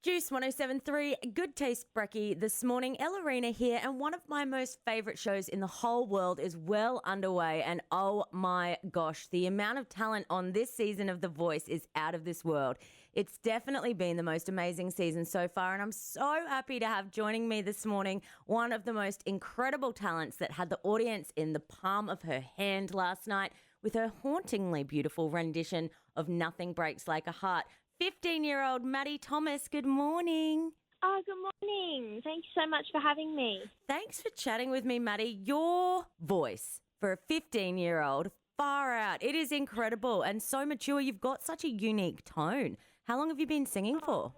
Juice 107.3, Good Taste Brekky this morning. Ellerina here, and one of my most favourite shows in the whole world is well underway. And oh my gosh, the amount of talent on this season of The Voice is out of this world. It's definitely been the most amazing season so far, and I'm so happy to have joining me this morning one of the most incredible talents that had the audience in the palm of her hand last night with her hauntingly beautiful rendition of Nothing Breaks Like a Heart. 15-year-old Maddy Thomas, good morning. Oh, good morning. Thank you so much for having me. Thanks for chatting with me, Maddy. Your voice for a 15-year-old, far out. It is incredible and so mature. You've got such a unique tone. How long have you been singing for?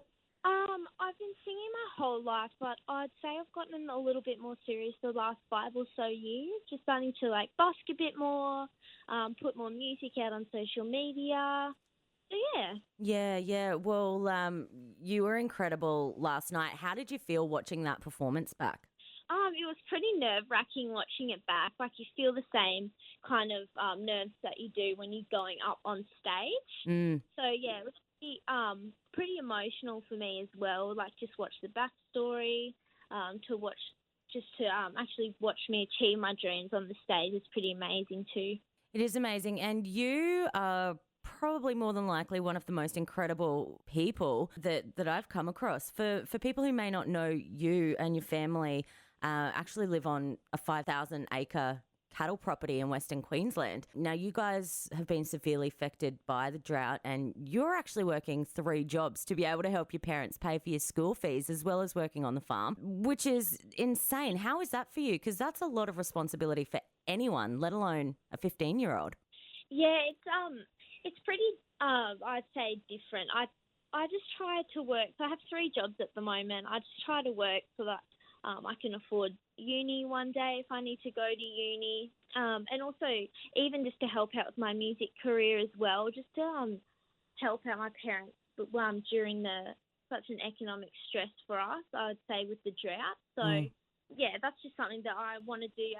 I've been singing my whole life, but I'd say I've gotten a little bit more serious the last 5 or so years. Just starting to busk a bit more, put more music out on social media. Yeah. Well, you were incredible last night. How did you feel watching that performance back? It was pretty nerve-wracking watching it back. You feel the same kind of nerves that you do when you're going up on stage. So, yeah, it was pretty emotional for me as well. Just watch the backstory, to actually watch me achieve my dreams on the stage is pretty amazing too. It is amazing. And you are probably more than likely one of the most incredible people that I've come across. For people who may not know, you and your family actually live on a 5,000-acre cattle property in Western Queensland. Now, you guys have been severely affected by the drought, and you're actually working 3 jobs to be able to help your parents pay for your school fees as well as working on the farm, which is insane. How is that for you? Because that's a lot of responsibility for anyone, let alone a 15-year-old. Yeah, it's pretty, I'd say, different. I just try to work. So I have 3 jobs at the moment. I just try to work so that I can afford uni one day if I need to go to uni. And also even just to help out with my music career as well, just to help out my parents during such an economic stress for us, I would say, with the drought. So, yeah, that's just something that I want to do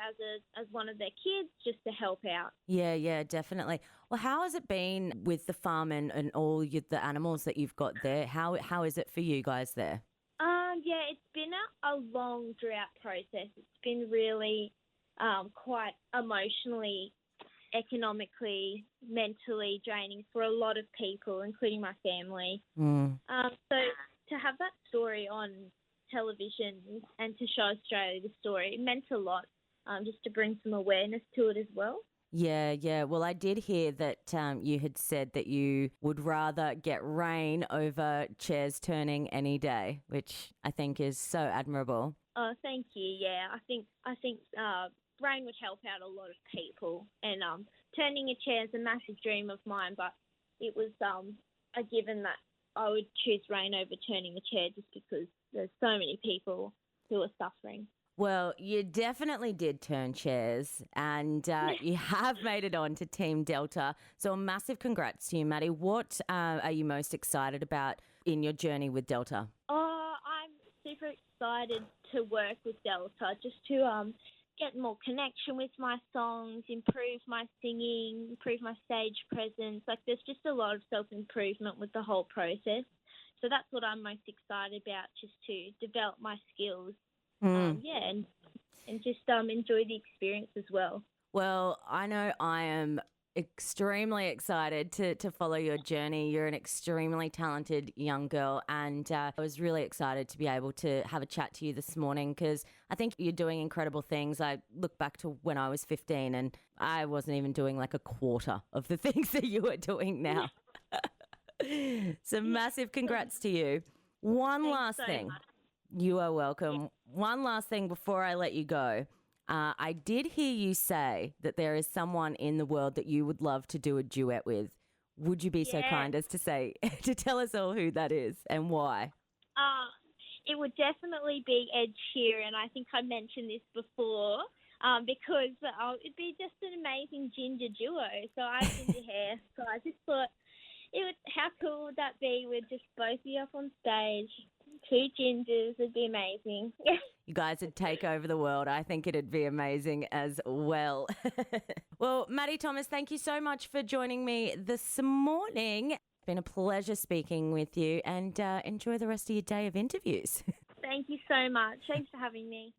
as one of their kids, just to help out. Yeah, definitely. Well, how has it been with the farm and all the animals that you've got there? How is it for you guys there? Yeah, it's been a long drought process. It's been really quite emotionally, economically, mentally draining for a lot of people, including my family. So to have that story on television and to show Australia the story, it meant a lot, just to bring some awareness to it as well. Yeah. Well, I did hear that you had said that you would rather get rain over chairs turning any day, which I think is so admirable. Oh, thank you. Yeah, I think rain would help out a lot of people, and turning a chair is a massive dream of mine, but it was a given that I would choose rain over turning a chair just because there's so many people who are suffering. Well, you definitely did turn chairs, and you have made it on to Team Delta. So a massive congrats to you, Maddy. What are you most excited about in your journey with Delta? Oh, I'm super excited to work with Delta, just to get more connection with my songs, improve my singing, improve my stage presence. There's just a lot of self-improvement with the whole process. So that's what I'm most excited about, just to develop my skills. And just enjoy the experience as well. Well, I know I am extremely excited to follow your journey. You're an extremely talented young girl, and I was really excited to be able to have a chat to you this morning because I think you're doing incredible things. I look back to when I was 15 and I wasn't even doing a quarter of the things that you are doing now. So massive congrats to you. One last thing. Much. You are welcome. Yeah. One last thing before I let you go. I did hear you say that there is someone in the world that you would love to do a duet with. Would you be so kind as to tell us all who that is and why? It would definitely be Ed Sheeran. I think I mentioned this before because it'd be just an amazing ginger duo. So I have ginger hair, so I just thought how cool would that be with just both of you up on stage? 2 gingers would be amazing. You guys would take over the world. I think it'd be amazing as well. Well, Maddy Thomas, thank you so much for joining me this morning. It's been a pleasure speaking with you, and enjoy the rest of your day of interviews. Thank you so much. Thanks for having me.